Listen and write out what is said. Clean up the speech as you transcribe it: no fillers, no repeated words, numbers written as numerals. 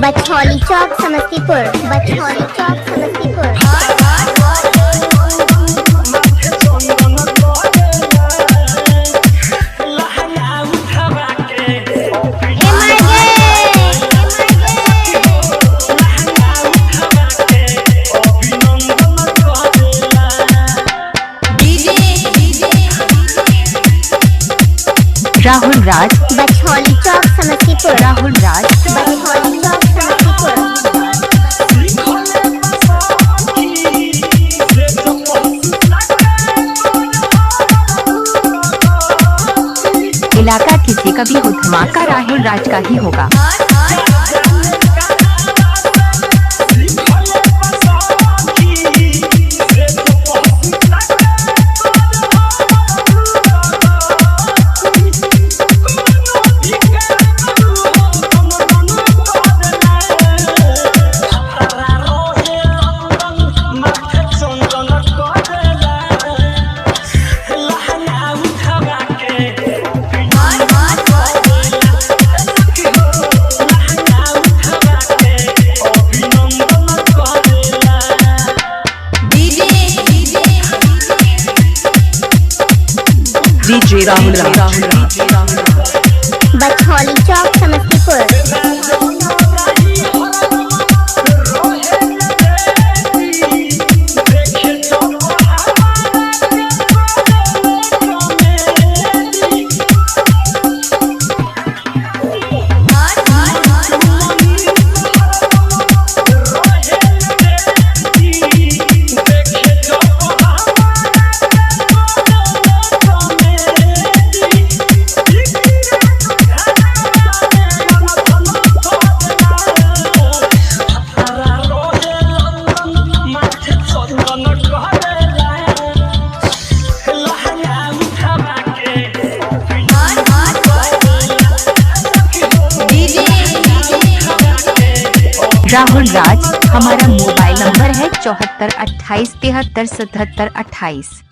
बछौली चौक समस्तीपुर, बछौली चौक समस्तीपुर। राहुल राज, बछौली चौक समस्तीपुर, राहुल राज, बछौली चौक समस्तीपुर। इलाका किसी का भी हो, धमाका राहुल राज का ही होगा। डीजे राहुल राज, बछौली चौक समस्तीपुर। राहुल राज, हमारा मोबाइल नंबर है 74 28 73 77 28।